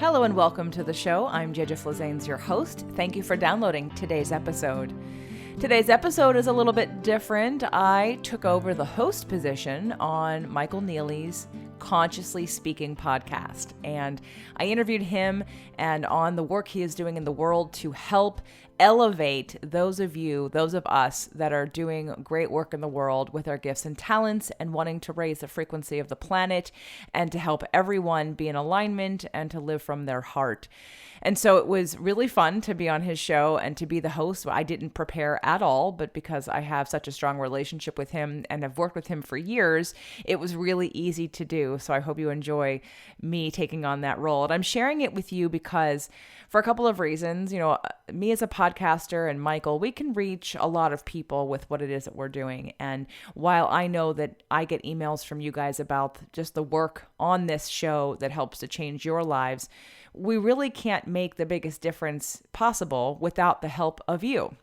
Hello and welcome to the show. I'm J.J. Flazanes, your host. Thank you for downloading today's episode. Today's episode is a little bit different. I took over the host position on Michael Neeley's Consciously Speaking podcast, and I interviewed him and on the work he is doing in the world to help elevate those of us that are doing great work in the world with our gifts and talents and wanting to raise the frequency of the planet and to help everyone be in alignment and to live from their heart. And so it was really fun to be on his show and to be the host. I didn't prepare at all, but because I have such a strong relationship with him and have worked with him for years, it was really easy to do. So I hope you enjoy me taking on that role. And I'm sharing it with you because for a couple of reasons, me as a podcaster and Michael, we can reach a lot of people with what it is that we're doing. And while I know that I get emails from you guys about just the work on this show that helps to change your lives, we really can't make the biggest difference possible without the help of you.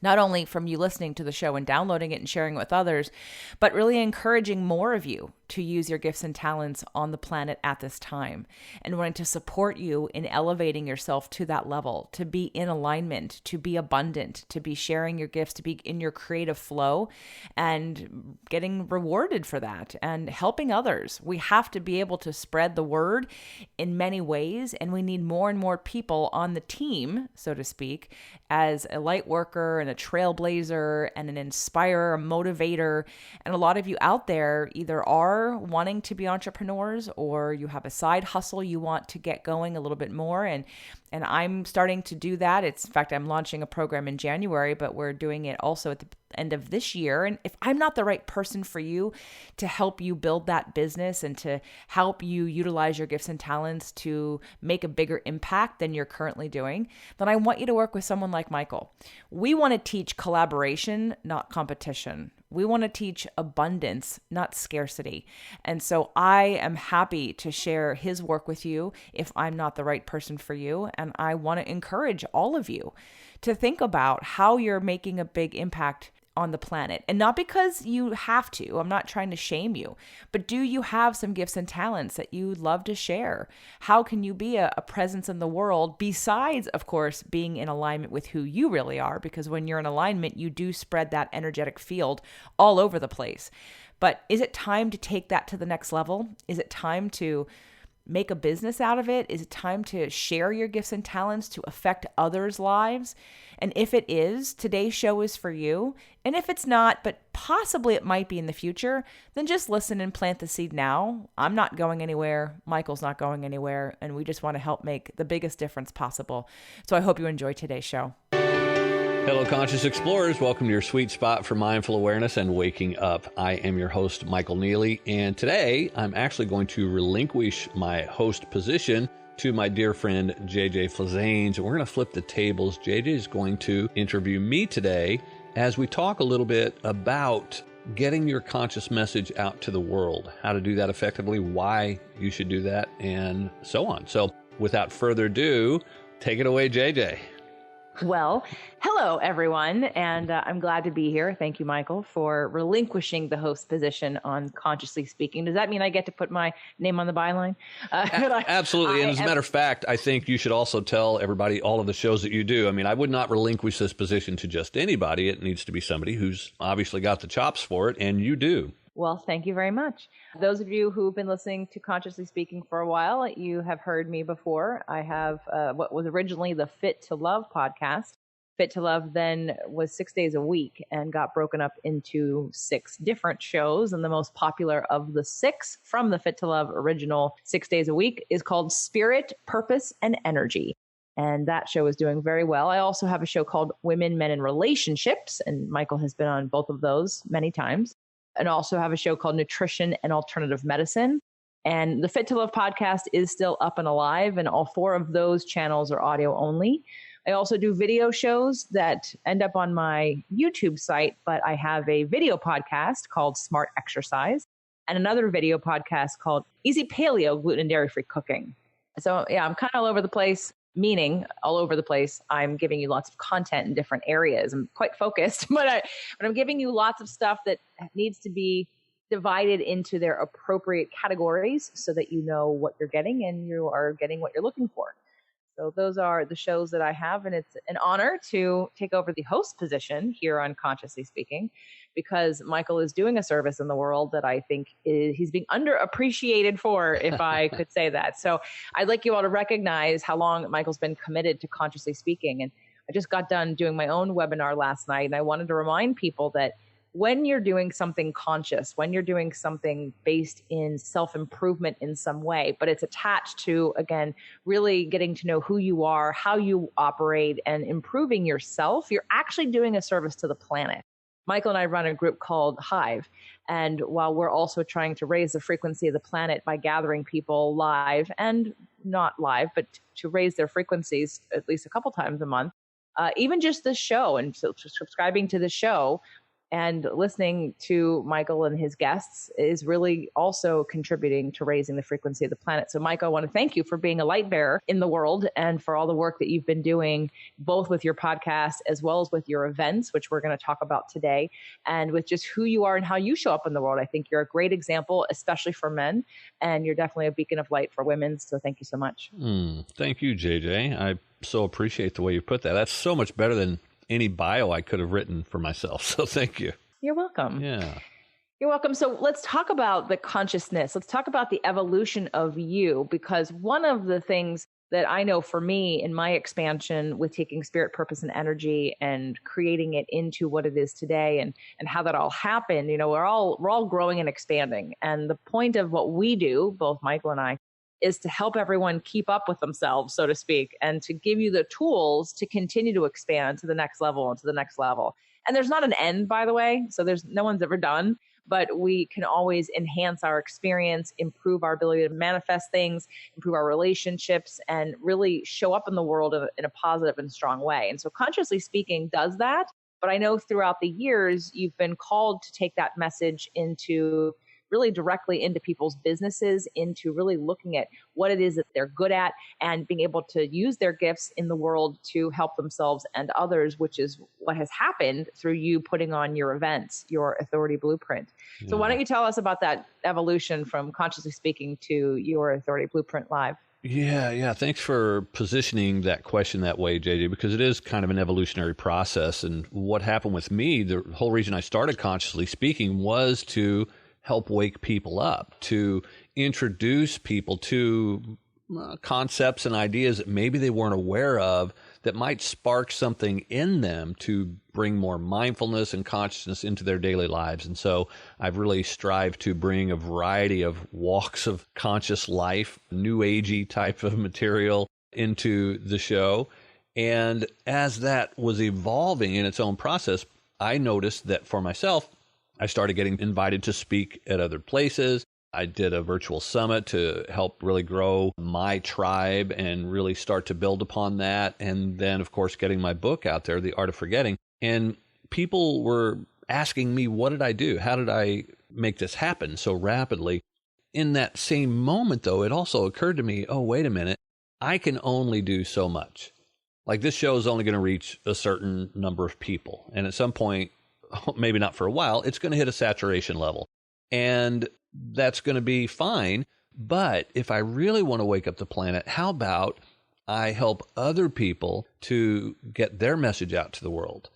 Not only from you listening to the show and downloading it and sharing it with others, but really encouraging more of you to use your gifts and talents on the planet at this time and wanting to support you in elevating yourself to that level, to be in alignment, to be abundant, to be sharing your gifts, to be in your creative flow and getting rewarded for that and helping others. We have to be able to spread the word in many ways, and we need more and more people on the team, so to speak, as a light worker and a trailblazer and an inspirer, a motivator. And a lot of you out there either are wanting to be entrepreneurs or you have a side hustle you want to get going a little bit more. And I'm starting to do that. In fact, I'm launching a program in January, but we're doing it also at the end of this year. And if I'm not the right person for you to help you build that business and to help you utilize your gifts and talents to make a bigger impact than you're currently doing, then I want you to work with someone like Michael. We want to teach collaboration, not competition. We want to teach abundance, not scarcity. And so I am happy to share his work with you if I'm not the right person for you. And I want to encourage all of you to think about how you're making a big impact on the planet. And not because you have to, I'm not trying to shame you, but do you have some gifts and talents that you'd love to share? How can you be a presence in the world besides, of course, being in alignment with who you really are? Because when you're in alignment, you do spread that energetic field all over the place. But is it time to take that to the next level? Is it time to make a business out of it? Is it time to share your gifts and talents to affect others' lives? And if it is, today's show is for you. And if it's not, but possibly it might be in the future, then just listen and plant the seed now. I'm not going anywhere. Michael's not going anywhere. And we just want to help make the biggest difference possible. So I hope you enjoy today's show. Hello, Conscious Explorers. Welcome to your sweet spot for mindful awareness and waking up. I am your host, Michael Neeley, and today I'm actually going to relinquish my host position to my dear friend, J.J. Flazanes. We're going to flip the tables. J.J. is going to interview me today as we talk a little bit about getting your conscious message out to the world, how to do that effectively, why you should do that, and so on. So without further ado, take it away, J.J. Well, hello, everyone, and I'm glad to be here. Thank you, Michael, for relinquishing the host position on Consciously Speaking. Does that mean I get to put my name on the byline? Absolutely. And as a matter of fact, I think you should also tell everybody all of the shows that you do. I mean, I would not relinquish this position to just anybody. It needs to be somebody who's obviously got the chops for it, and you do. Well, thank you very much. Those of you who've been listening to Consciously Speaking for a while, you have heard me before. I have what was originally the Fit to Love podcast. Fit to Love then was 6 days a week and got broken up into 6 different shows. And the most popular of the 6 from the Fit to Love original 6 days a week is called Spirit, Purpose, and Energy. And that show is doing very well. I also have a show called Women, Men, and Relationships. And Michael has been on both of those many times. And also have a show called Nutrition and Alternative Medicine. And the Fit to Love podcast is still up and alive, and all 4 of those channels are audio only. I also do video shows that end up on my YouTube site, but I have a video podcast called Smart Exercise and another video podcast called Easy Paleo Gluten and Dairy Free Cooking. So yeah, I'm kind of all over the place. Meaning all over the place, I'm giving you lots of content in different areas. I'm quite focused, but I'm giving you lots of stuff that needs to be divided into their appropriate categories so that you know what you're getting and you are getting what you're looking for. So those are the shows that I have, and it's an honor to take over the host position here on Consciously Speaking, because Michael is doing a service in the world that I think he's being underappreciated for, if I could say that. So I'd like you all to recognize how long Michael's been committed to Consciously Speaking. And I just got done doing my own webinar last night, and I wanted to remind people that when you're doing something conscious, when you're doing something based in self-improvement in some way, but it's attached to, again, really getting to know who you are, how you operate, and improving yourself, you're actually doing a service to the planet. Michael and I run a group called Hive. And while we're also trying to raise the frequency of the planet by gathering people live and not live, but to raise their frequencies at least a couple times a month, even just this show and so subscribing to the show and listening to Michael and his guests is really also contributing to raising the frequency of the planet. So, Michael, I want to thank you for being a light bearer in the world and for all the work that you've been doing, both with your podcast as well as with your events, which we're going to talk about today, and with just who you are and how you show up in the world. I think you're a great example, especially for men, and you're definitely a beacon of light for women. So thank you so much. Thank you, JJ. I so appreciate the way you put that. That's so much better than any bio I could have written for myself. So thank you. You're welcome. Yeah. You're welcome. So let's talk about the consciousness. Let's talk about the evolution of you, because one of the things that I know for me in my expansion with taking spirit, purpose, and energy and creating it into what it is today and how that all happened, we're all growing and expanding. And the point of what we do, both Michael and I, is to help everyone keep up with themselves, so to speak, and to give you the tools to continue to expand to the next level and to the next level. And there's not an end, by the way, so there's no one's ever done, but we can always enhance our experience, improve our ability to manifest things, improve our relationships, and really show up in the world in a positive and strong way. And so Consciously Speaking does that. But I know throughout the years, you've been called to take that message into really directly into people's businesses, into really looking at what it is that they're good at and being able to use their gifts in the world to help themselves and others, which is what has happened through you putting on your events, your Authority Blueprint. Yeah. So why don't you tell us about that evolution from Consciously Speaking to your Authority Blueprint Live? Yeah. Thanks for positioning that question that way, JJ, because it is kind of an evolutionary process. And what happened with me, the whole reason I started Consciously Speaking was to help wake people up, to introduce people to concepts and ideas that maybe they weren't aware of that might spark something in them to bring more mindfulness and consciousness into their daily lives. And so I've really strived to bring a variety of walks of conscious life, new agey type of material into the show. And as that was evolving in its own process, I noticed that for myself, I started getting invited to speak at other places. I did a virtual summit to help really grow my tribe and really start to build upon that. And then, of course, getting my book out there, The Art of Forgetting. And people were asking me, what did I do? How did I make this happen so rapidly? In that same moment, though, it also occurred to me, oh, wait a minute, I can only do so much. Like this show is only going to reach a certain number of people. And at some point, maybe not for a while, it's going to hit a saturation level. And that's going to be fine. But if I really want to wake up the planet, how about I help other people to get their message out to the world,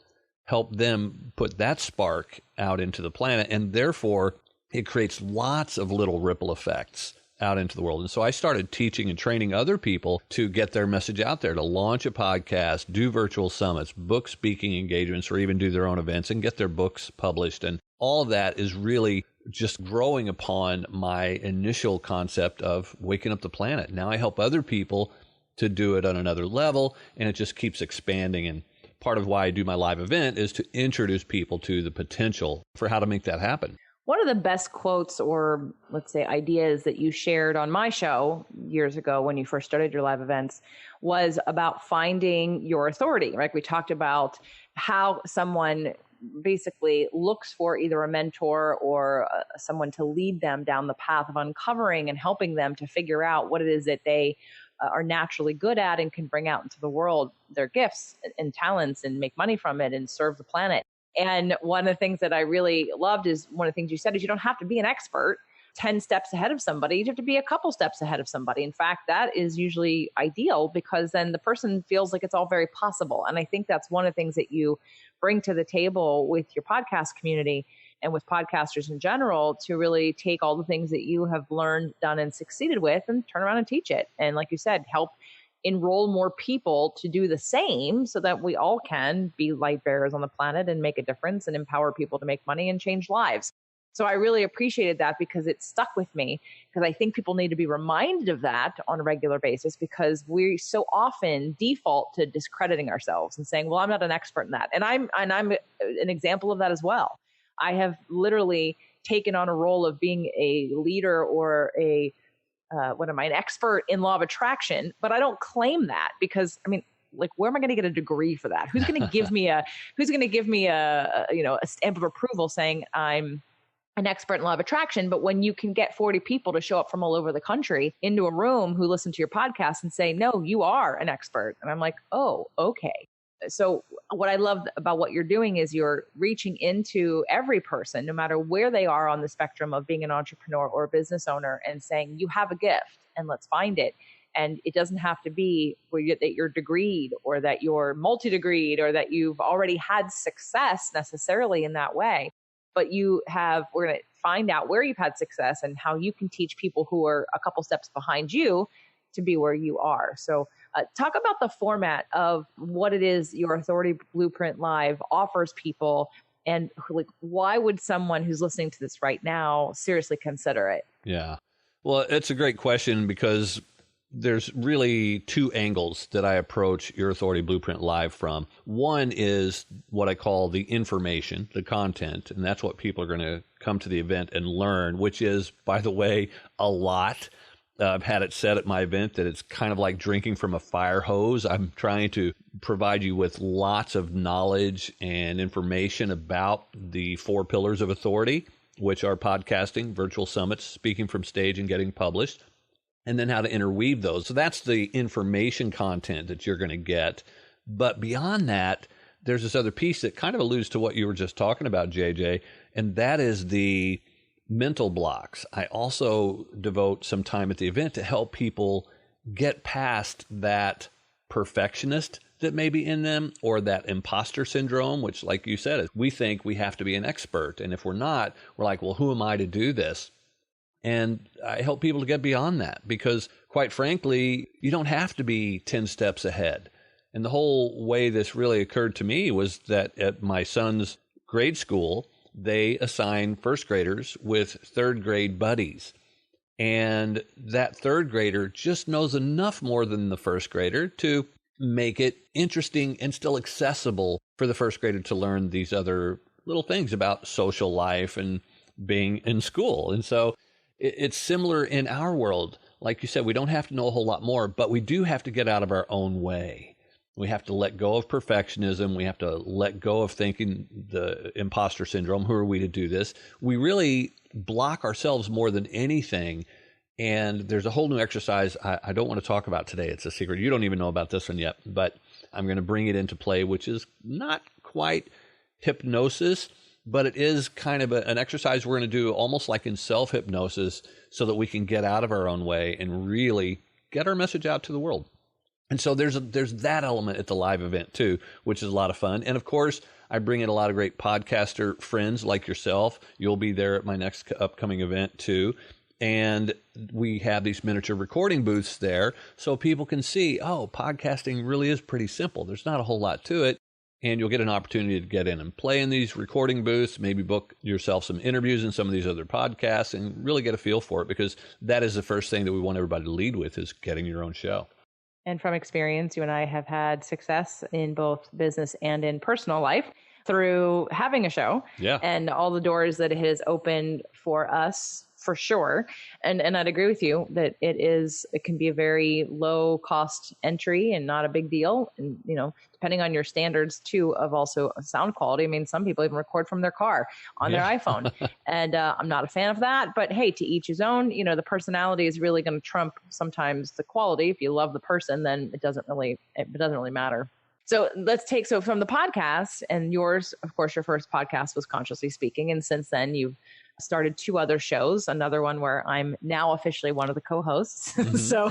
help them put that spark out into the planet, and therefore it creates lots of little ripple effects out into the world. And so I started teaching and training other people to get their message out there, to launch a podcast, do virtual summits, book speaking engagements, or even do their own events and get their books published. And all of that is really just growing upon my initial concept of waking up the planet. Now I help other people to do it on another level, and it just keeps expanding. And part of why I do my live event is to introduce people to the potential for how to make that happen. One of the best quotes or, let's say, ideas that you shared on my show years ago when you first started your live events was about finding your authority, right? We talked about how someone basically looks for either a mentor or someone to lead them down the path of uncovering and helping them to figure out what it is that they are naturally good at and can bring out into the world, their gifts and talents, and make money from it and serve the planet. And one of the things that I really loved is one of the things you said is you don't have to be an expert 10 steps ahead of somebody. You have to be a couple steps ahead of somebody. In fact, that is usually ideal because then the person feels like it's all very possible. And I think that's one of the things that you bring to the table with your podcast community and with podcasters in general, to really take all the things that you have learned, done, and succeeded with and turn around and teach it. And like you said, help enroll more people to do the same so that we all can be light bearers on the planet and make a difference and empower people to make money and change lives. So I really appreciated that because it stuck with me, because I think people need to be reminded of that on a regular basis, because we so often default to discrediting ourselves and saying, well, I'm not an expert in that. And I'm an example of that as well. I have literally taken on a role of being a leader or an expert in law of attraction, but I don't claim that because, I mean, like, where am I going to get a degree for that? Who's going to give me a stamp of approval saying I'm an expert in law of attraction? But when you can get 40 people to show up from all over the country into a room who listen to your podcast and say, no, you are an expert. And I'm like, oh, okay. So what I love about what you're doing is you're reaching into every person, no matter where they are on the spectrum of being an entrepreneur or a business owner, and saying, you have a gift and let's find it. And it doesn't have to be that you're degreed or that you're multi-degreed or that you've already had success necessarily in that way. But we're going to find out where you've had success and how you can teach people who are a couple steps behind you to be where you are. So talk about the format of what it is your Authority Blueprint Live offers people, and like, why would someone who's listening to this right now seriously consider it? Yeah. Well, it's a great question because there's really two angles that I approach your Authority Blueprint Live from. One is what I call the information, the content, and that's what people are going to come to the event and learn, which is, by the way, a lot. I've had it said at my event that it's kind of like drinking from a fire hose. I'm trying to provide you with lots of knowledge and information about the 4 pillars of authority, which are podcasting, virtual summits, speaking from stage, and getting published, and then how to interweave those. So that's the information content that you're going to get. But beyond that, there's this other piece that kind of alludes to what you were just talking about, JJ, and that is the mental blocks. I also devote some time at the event to help people get past that perfectionist that may be in them, or that imposter syndrome, which, like you said, is we think we have to be an expert. And if we're not, we're like, well, who am I to do this? And I help people to get beyond that because, quite frankly, you don't have to be 10 steps ahead. And the whole way this really occurred to me was that at my son's grade school, they assign first graders with third grade buddies. And that third grader just knows enough more than the first grader to make it interesting and still accessible for the first grader to learn these other little things about social life and being in school. And so it's similar in our world. Like you said, we don't have to know a whole lot more, but we do have to get out of our own way. We have to let go of perfectionism. We have to let go of thinking the imposter syndrome. Who are we to do this? We really block ourselves more than anything. And there's a whole new exercise I don't want to talk about today. It's a secret. You don't even know about this one yet, but I'm going to bring it into play, which is not quite hypnosis, but it is kind of an exercise we're going to do almost like in self-hypnosis so that we can get out of our own way and really get our message out to the world. And so there's that element at the live event too, which is a lot of fun. And of course, I bring in a lot of great podcaster friends like yourself. You'll be there at my next upcoming event too. And we have these miniature recording booths there so people can see, oh, podcasting really is pretty simple. There's not a whole lot to it. And you'll get an opportunity to get in and play in these recording booths, maybe book yourself some interviews in some of these other podcasts and really get a feel for it, because that is the first thing that we want everybody to lead with, is getting your own show. And from experience, you and I have had success in both business and in personal life through having a show. Yeah. And all the doors that it has opened for us, for sure. And I'd agree with you that it can be a very low cost entry and not a big deal. And, depending on your standards too, of also sound quality. I mean, some people even record from their car on their iPhone, and I'm not a fan of that, but hey, to each his own. The personality is really going to trump sometimes the quality. If you love the person, then it doesn't really matter. So let's take, so from the podcast, and yours, of course, your first podcast was Consciously Speaking. And since then you've started 2 other shows, another one where I'm now officially one of the co-hosts. So,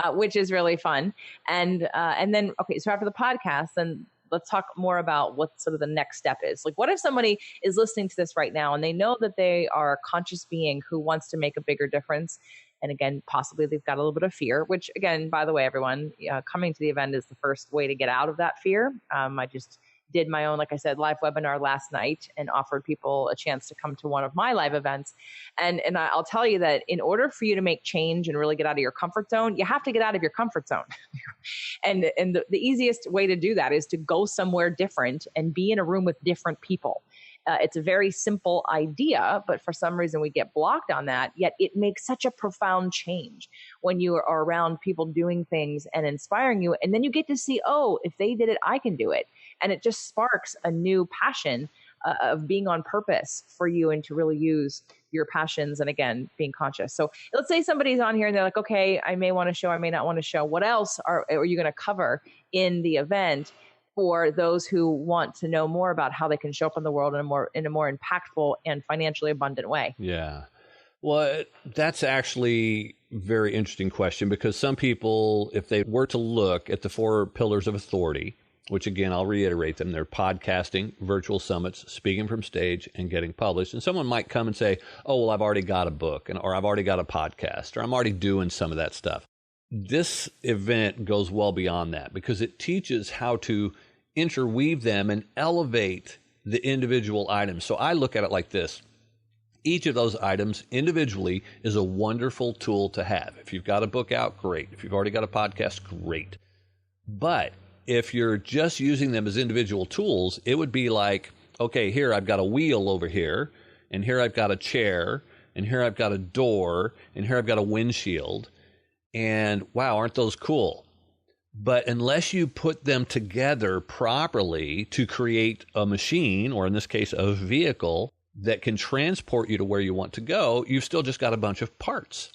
which is really fun. And then, okay, so after the podcast, then let's talk more about what sort of the next step is. Like, what if somebody is listening to this right now and they know that they are a conscious being who wants to make a bigger difference? And again, possibly they've got a little bit of fear, which again, by the way, everyone, coming to the event is the first way to get out of that fear. I just did my own, like I said, live webinar last night and offered people a chance to come to one of my live events. And I'll tell you that in order for you to make change and really get out of your comfort zone, you have to get out of your comfort zone. and the easiest way to do that is to go somewhere different and be in a room with different people. It's a very simple idea, but for some reason we get blocked on that. Yet it makes such a profound change when you are around people doing things and inspiring you. And then you get to see, oh, if they did it, I can do it. And it just sparks a new passion of being on purpose for you and to really use your passions. And again, being conscious. So let's say somebody's on here and they're like, okay, I may want to show, I may not want to show. What else are you going to cover in the event for those who want to know more about how they can show up in the world in a more impactful and financially abundant way? Yeah. Well, that's actually a very interesting question, because some people, if they were to look at the 4 pillars of authority, which again, I'll reiterate them, they're podcasting, virtual summits, speaking from stage, and getting published. And someone might come and say, oh, well, I've already got a book, or I've already got a podcast, or I'm already doing some of that stuff. This event goes well beyond that, because it teaches how to interweave them and elevate the individual items. So I look at it like this. Each of those items individually is a wonderful tool to have. If you've got a book out, great. If you've already got a podcast, great. But if you're just using them as individual tools, it would be like, okay, here I've got a wheel over here, and here I've got a chair, and here I've got a door, and here I've got a windshield. And wow, aren't those cool? But unless you put them together properly to create a machine, or in this case, a vehicle that can transport you to where you want to go, you've still just got a bunch of parts.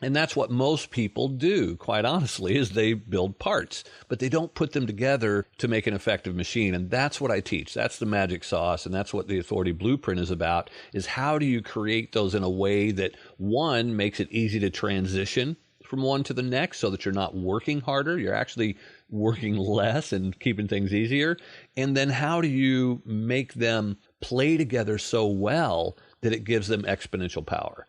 And that's what most people do, quite honestly, is they build parts, but they don't put them together to make an effective machine. And that's what I teach. That's the magic sauce. And that's what the Authority Blueprint is about, is how do you create those in a way that, one, makes it easy to transition from one to the next, so that you're not working harder, you're actually working less and keeping things easier. And then how do you make them play together so well that it gives them exponential power?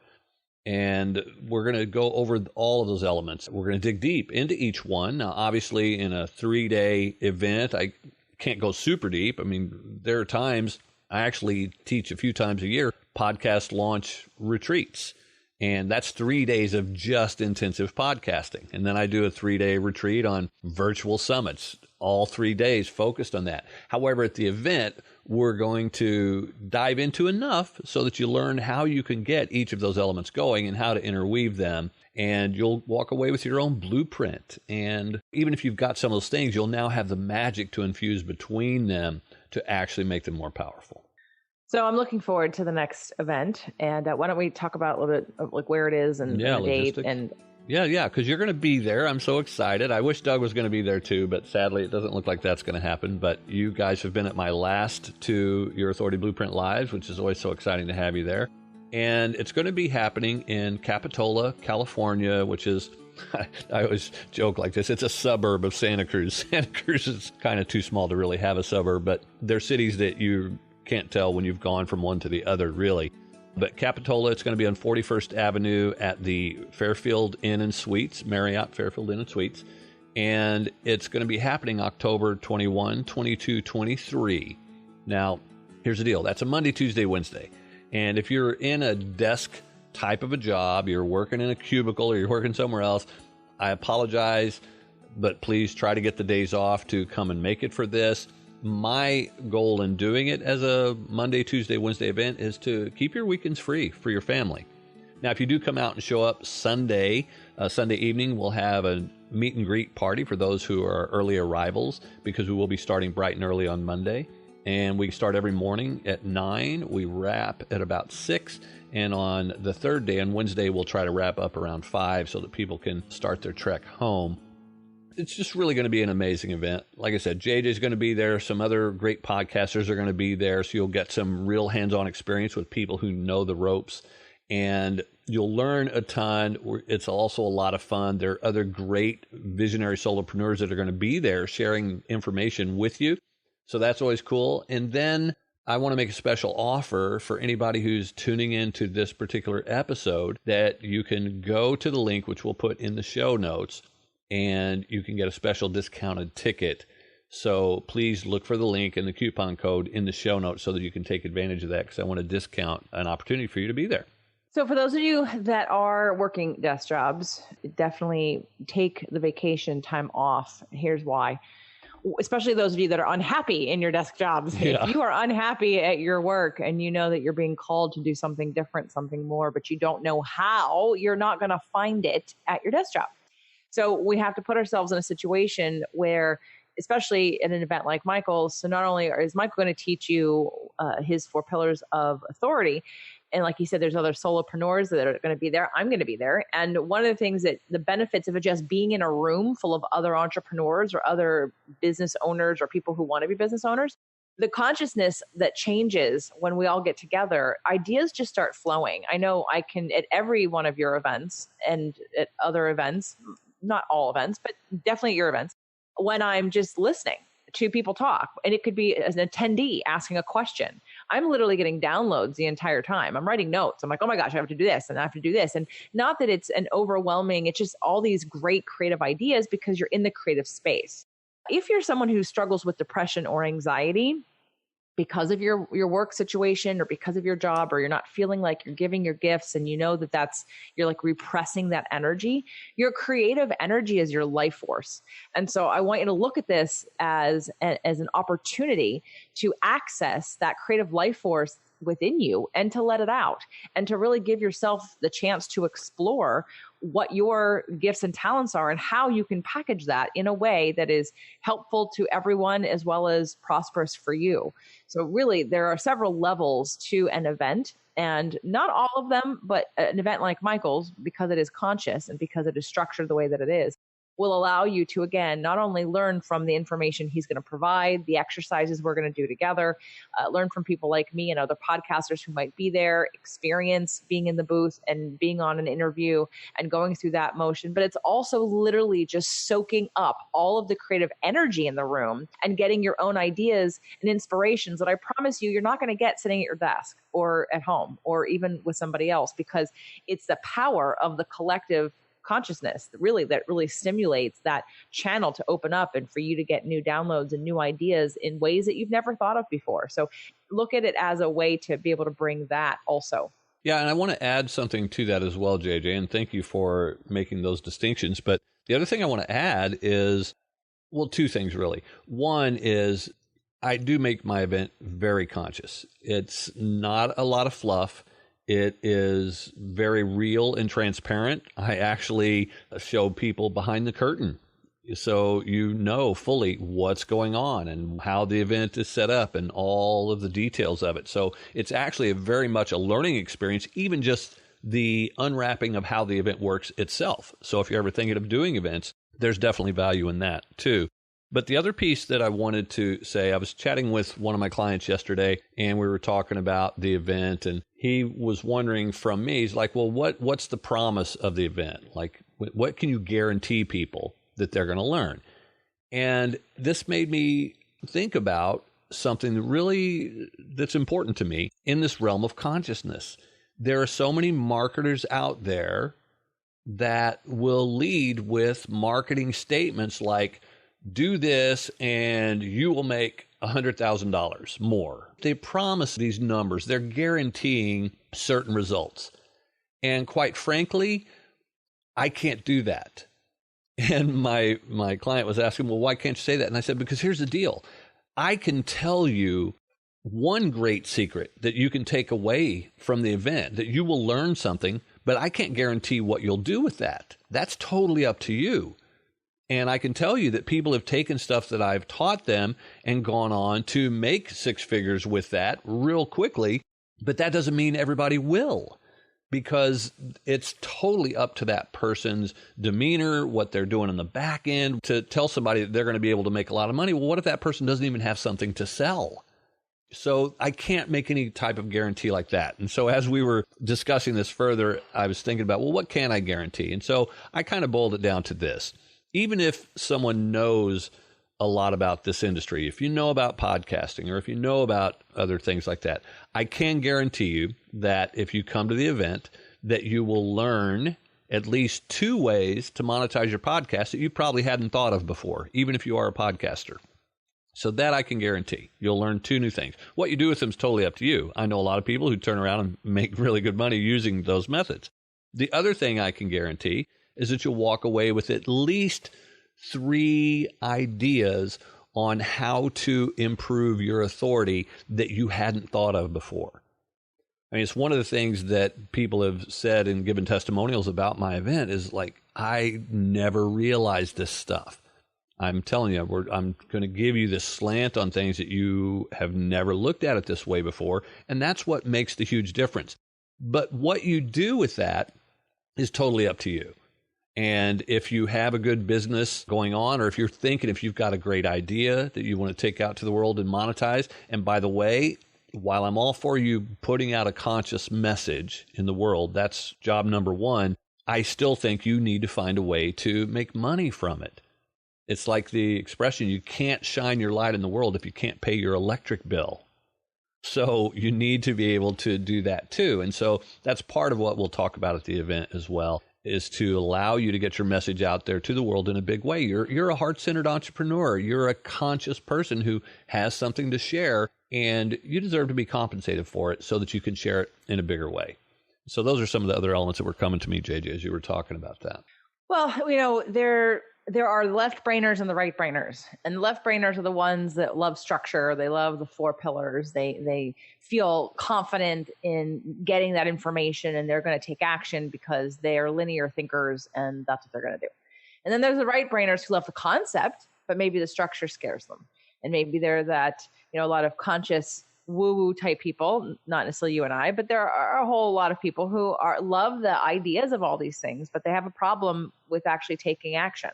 And we're going to go over all of those elements. We're going to dig deep into each one. Now, obviously, in a 3-day event, I can't go super deep. I mean, there are times I actually teach a few times a year podcast launch retreats. And that's 3 days of just intensive podcasting. And then I do a 3-day retreat on virtual summits, all 3 days focused on that. However, at the event, we're going to dive into enough so that you learn how you can get each of those elements going and how to interweave them. And you'll walk away with your own blueprint. And even if you've got some of those things, you'll now have the magic to infuse between them to actually make them more powerful. So I'm looking forward to the next event. And why don't we talk about a little bit of like where it is and the date and Yeah, because you're going to be there. I'm so excited. I wish Doug was going to be there too, but sadly it doesn't look like that's going to happen. But you guys have been at my last 2 Your Authority Blueprint Lives, which is always so exciting to have you there. And it's going to be happening in Capitola, California, which is, I always joke like this, it's a suburb of Santa Cruz. Santa Cruz is kind of too small to really have a suburb, but they're cities that you can't tell when you've gone from one to the other, really. But Capitola, it's going to be on 41st Avenue at the Fairfield Inn and Suites, Marriott Fairfield Inn and Suites. And it's going to be happening October 21, 22, 23. Now, here's the deal. That's a Monday, Tuesday, Wednesday. And if you're in a desk type of a job, you're working in a cubicle or you're working somewhere else, I apologize, but please try to get the days off to come and make it for this. My goal in doing it as a Monday, Tuesday, Wednesday event is to keep your weekends free for your family. Now, if you do come out and show up Sunday evening, we'll have a meet and greet party for those who are early arrivals, because we will be starting bright and early on Monday. And we start every morning at 9. We wrap at about 6. And on the third day, on Wednesday, we'll try to wrap up around 5 so that people can start their trek home. It's just really going to be an amazing event. Like I said, JJ's going to be there. Some other great podcasters are going to be there. So you'll get some real hands-on experience with people who know the ropes. And you'll learn a ton. It's also a lot of fun. There are other great visionary solopreneurs that are going to be there sharing information with you. So that's always cool. And then I want to make a special offer for anybody who's tuning into this particular episode that you can go to the link, which we'll put in the show notes, and you can get a special discounted ticket. So please look for the link and the coupon code in the show notes so that you can take advantage of that, because I want to discount an opportunity for you to be there. So for those of you that are working desk jobs, definitely take the vacation time off. Here's why. Especially those of you that are unhappy in your desk jobs. Yeah. If you are unhappy at your work and you know that you're being called to do something different, something more, but you don't know how, you're not going to find it at your desk job. So we have to put ourselves in a situation where, especially at an event like Michael's, so not only is Michael going to teach you his 4 pillars of authority, and like he said, there's other solopreneurs that are going to be there. I'm going to be there. And one of the things that the benefits of it just being in a room full of other entrepreneurs or other business owners or people who want to be business owners, the consciousness that changes when we all get together, ideas just start flowing. I know I can, at every one of your events and at other events, not all events, but definitely your events, when I'm just listening to people talk, and it could be as an attendee asking a question. I'm literally getting downloads the entire time. I'm writing notes. I'm like, oh my gosh, I have to do this and I have to do this. And not that it's an overwhelming, it's just all these great creative ideas because you're in the creative space. If you're someone who struggles with depression or anxiety because of your work situation or because of your job, or you're not feeling like you're giving your gifts and you know that you're like repressing that energy, your creative energy is your life force. And so I want you to look at this as an opportunity to access that creative life force within you and to let it out and to really give yourself the chance to explore what your gifts and talents are and how you can package that in a way that is helpful to everyone as well as prosperous for you. So really, there are several levels to an event, and not all of them, but an event like Michael's, because it is conscious and because it is structured the way that it is, will allow you to, again, not only learn from the information he's going to provide, the exercises we're going to do together, learn from people like me and other podcasters who might be there, experience being in the booth and being on an interview and going through that motion. But it's also literally just soaking up all of the creative energy in the room and getting your own ideas and inspirations that I promise you, you're not going to get sitting at your desk or at home or even with somebody else, because it's the power of the collective consciousness that really stimulates that channel to open up and for you to get new downloads and new ideas in ways that you've never thought of before. So look at it as a way to be able to bring that also. Yeah, and I want to add something to that as well, JJ, and thank you for making those distinctions. But the other thing I want to add is, well, 2 things really. One is I do make my event very conscious. It's not a lot of fluff. It is very real and transparent. I actually show people behind the curtain so you know fully what's going on and how the event is set up and all of the details of it. So it's actually very much a learning experience, even just the unwrapping of how the event works itself. So if you're ever thinking of doing events, there's definitely value in that too. But the other piece that I wanted to say, I was chatting with one of my clients yesterday and we were talking about the event, and he was wondering from me, he's like, well, what's the promise of the event? Like, what can you guarantee people that they're going to learn? And this made me think about something that's important to me in this realm of consciousness. There are so many marketers out there that will lead with marketing statements like, do this and you will make $100,000 more. They promise these numbers. They're guaranteeing certain results. And quite frankly, I can't do that. And my client was asking, well, why can't you say that? And I said, because here's the deal. I can tell you one great secret that you can take away from the event, that you will learn something, but I can't guarantee what you'll do with that. That's totally up to you. And I can tell you that people have taken stuff that I've taught them and gone on to make 6 figures with that real quickly, but that doesn't mean everybody will. because it's totally up to that person's demeanor, what they're doing in the back end to tell somebody that they're going to be able to make a lot of money. Well, what if that person doesn't even have something to sell? So I can't make any type of guarantee like that. And so as we were discussing this further, I was thinking about, well, what can I guarantee? And so I kind of boiled it down to this. Even if someone knows a lot about this industry, if you know about podcasting or if you know about other things like that, I can guarantee you that if you come to the event, that you will learn at least 2 ways to monetize your podcast that you probably hadn't thought of before, even if you are a podcaster. So that I can guarantee. You'll learn 2 new things. What you do with them is totally up to you. I know a lot of people who turn around and make really good money using those methods. The other thing I can guarantee is that you'll walk away with at least 3 ideas on how to improve your authority that you hadn't thought of before. I mean, it's one of the things that people have said and given testimonials about my event is like, I never realized this stuff. I'm telling you, I'm going to give you this slant on things that you have never looked at it this way before. And that's what makes the huge difference. But what you do with that is totally up to you. And if you have a good business going on, or if you're thinking, if you've got a great idea that you want to take out to the world and monetize, and by the way, while I'm all for you putting out a conscious message in the world, that's job number 1, I still think you need to find a way to make money from it. It's like the expression, you can't shine your light in the world if you can't pay your electric bill. So you need to be able to do that too. And so that's part of what we'll talk about at the event as well, is to allow you to get your message out there to the world in a big way. You're a heart-centered entrepreneur. You're a conscious person who has something to share, and you deserve to be compensated for it so that you can share it in a bigger way. So those are some of the other elements that were coming to me, JJ, as you were talking about that. Well, there are left brainers and the right brainers. And the left brainers are the ones that love structure. They love the 4 pillars. They feel confident in getting that information, and they're going to take action because they are linear thinkers, and that's what they're going to do. And then there's the right brainers who love the concept, but maybe the structure scares them. And maybe they're that, a lot of conscious woo-woo type people, not necessarily you and I, but there are a whole lot of people who love the ideas of all these things, but they have a problem with actually taking action.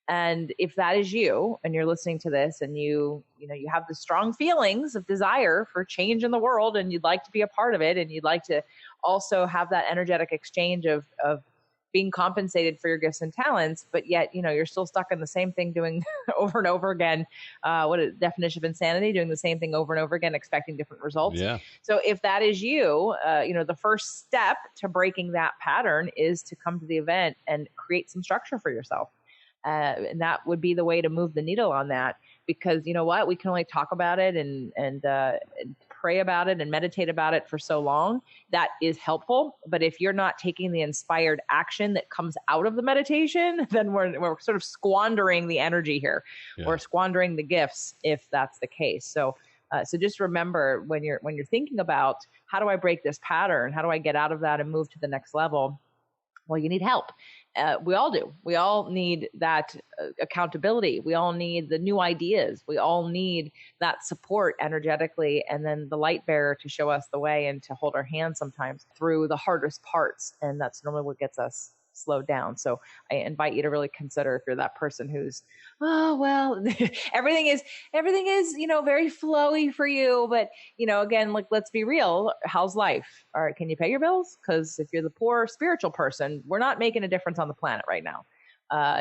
And if that is you, and you're listening to this, and you have the strong feelings of desire for change in the world, and you'd like to be a part of it, and you'd like to also have that energetic exchange of being compensated for your gifts and talents, but yet, you're still stuck in the same thing doing over and over again. What a definition of insanity, doing the same thing over and over again, expecting different results. Yeah. So if that is you, the first step to breaking that pattern is to come to the event and create some structure for yourself. And that would be the way to move the needle on that, because you know what, we can only talk about it and pray about it and meditate about it for so long. That is helpful. But if you're not taking the inspired action that comes out of the meditation, then we're sort of squandering the energy here. Yeah. Or squandering the gifts if that's the case. So just remember when you're thinking about how do I break this pattern? How do I get out of that and move to the next level? Well, you need help. We all do. We all need that accountability. We all need the new ideas. We all need that support energetically, and then the light bearer to show us the way and to hold our hand sometimes through the hardest parts. And that's normally what gets us slowed down. So I invite you to really consider if you're that person who's, oh, well, everything is, very flowy for you. But, again, let's be real. How's life? All right. Can you pay your bills? Because if you're the poor spiritual person, we're not making a difference on the planet right now.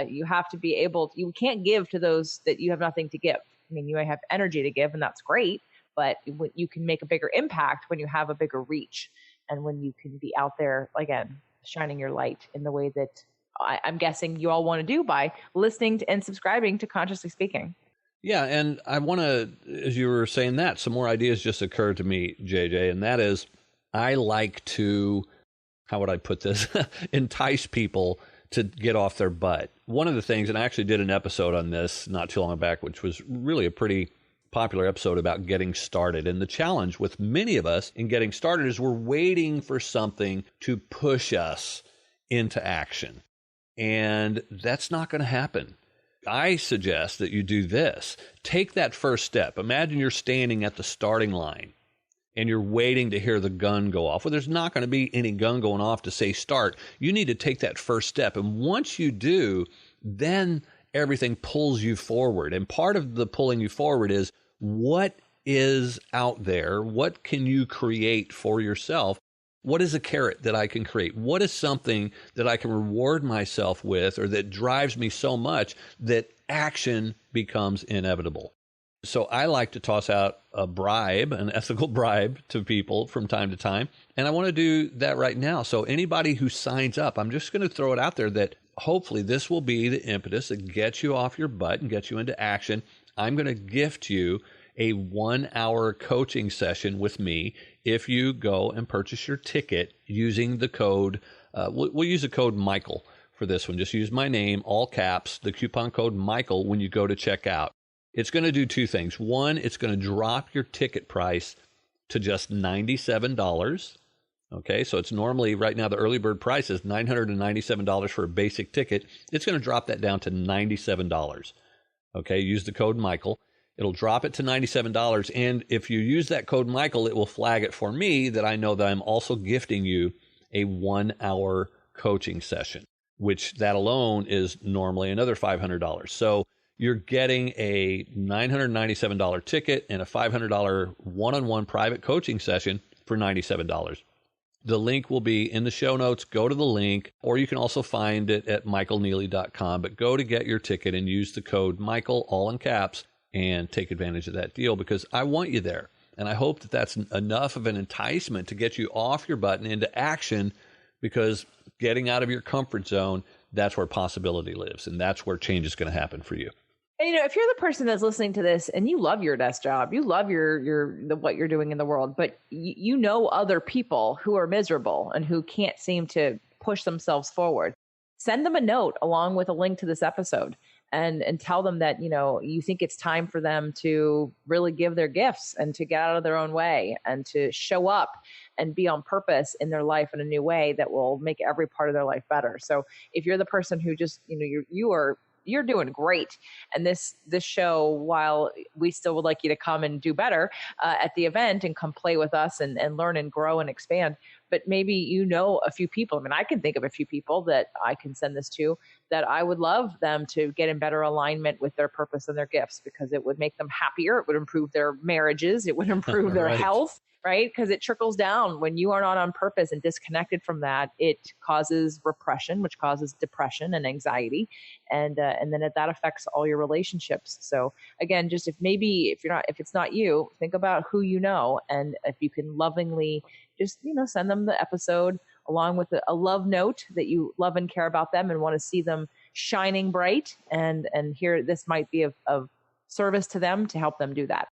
You have to be able you can't give to those that you have nothing to give. I mean, you might have energy to give, and that's great, but you can make a bigger impact when you have a bigger reach, and when you can be out there, again, shining your light in the way that I'm guessing you all want to do by listening to and subscribing to Consciously Speaking. Yeah, and I want to, as you were saying that, some more ideas just occurred to me, JJ, and that is I like to, how would I put this, entice people to get off their butt. One of the things, and I actually did an episode on this not too long back, which was really a pretty popular episode about getting started. And the challenge with many of us in getting started is we're waiting for something to push us into action. And that's not going to happen. I suggest that you do this. Take that first step. Imagine you're standing at the starting line and you're waiting to hear the gun go off. Well, there's not going to be any gun going off to say start. You need to take that first step. And once you do, then everything pulls you forward. And part of the pulling you forward is what is out there? What can you create for yourself? What is a carrot that I can create? What is something that I can reward myself with, or that drives me so much that action becomes inevitable? So I like to toss out a bribe, an ethical bribe to people from time to time. And I want to do that right now. So anybody who signs up, I'm just going to throw it out there that hopefully this will be the impetus that gets you off your butt and gets you into action. I'm going to gift you a 1-hour coaching session with me if you go and purchase your ticket using the code. We'll use the code Michael for this one. Just use my name, all caps, the coupon code Michael when you go to check out. It's going to do two things. One, it's going to drop your ticket price to just $97. Okay, so it's normally, right now, the early bird price is $997 for a basic ticket. It's going to drop that down to $97. Okay, use the code Michael. It'll drop it to $97. And if you use that code Michael, it will flag it for me that I know that I'm also gifting you a 1-hour coaching session, which that alone is normally another $500. So you're getting a $997 ticket and a $500 one-on-one private coaching session for $97. The link will be in the show notes. Go to the link, or you can also find it at michaelneeley.com. But go to get your ticket and use the code Michael, all in caps, and take advantage of that deal, because I want you there. And I hope that that's enough of an enticement to get you off your butt and into action, because getting out of your comfort zone, that's where possibility lives. And that's where change is going to happen for you. And, if you're the person that's listening to this and you love your desk job, you love what you're doing in the world, but you know other people who are miserable and who can't seem to push themselves forward, send them a note along with a link to this episode and tell them that, you think it's time for them to really give their gifts and to get out of their own way and to show up and be on purpose in their life in a new way that will make every part of their life better. So if you're the person who just, you're doing great. And this show, while we still would like you to come and do better at the event and come play with us and learn and grow and expand, but maybe a few people. I mean, I can think of a few people that I can send this to that I would love them to get in better alignment with their purpose and their gifts, because it would make them happier. It would improve their marriages. It would improve their health. Right? Because it trickles down. When you are not on purpose and disconnected from that, it causes repression, which causes depression and anxiety. And then that affects all your relationships. So again, just if it's not you, think about who you know. And if you can lovingly just, send them the episode along with a love note that you love and care about them and want to see them shining bright. And here, this might be of service to them to help them do that.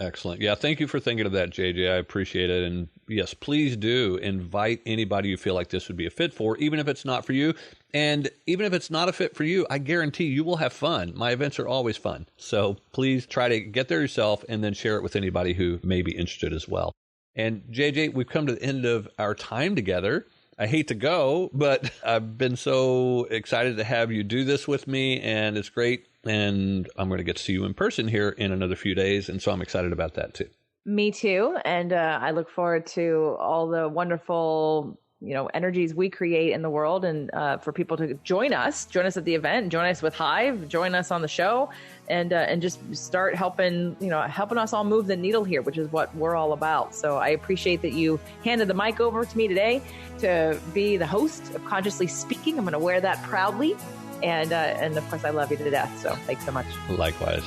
Excellent. Yeah, thank you for thinking of that, JJ. I appreciate it. And yes, please do invite anybody you feel like this would be a fit for, even if it's not for you. And even if it's not a fit for you, I guarantee you will have fun. My events are always fun. So please try to get there yourself and then share it with anybody who may be interested as well. And JJ, we've come to the end of our time together. I hate to go, but I've been so excited to have you do this with me, and it's great. And I'm going to get to see you in person here in another few days. And so I'm excited about that too. Me too. And I look forward to all the wonderful, energies we create in the world, and for people to join us at the event, join us with Hive, join us on the show, and just start helping us all move the needle here, which is what we're all about. So I appreciate that you handed the mic over to me today to be the host of Consciously Speaking. I'm going to wear that proudly. And of course, I love you to death. So thanks so much. Likewise.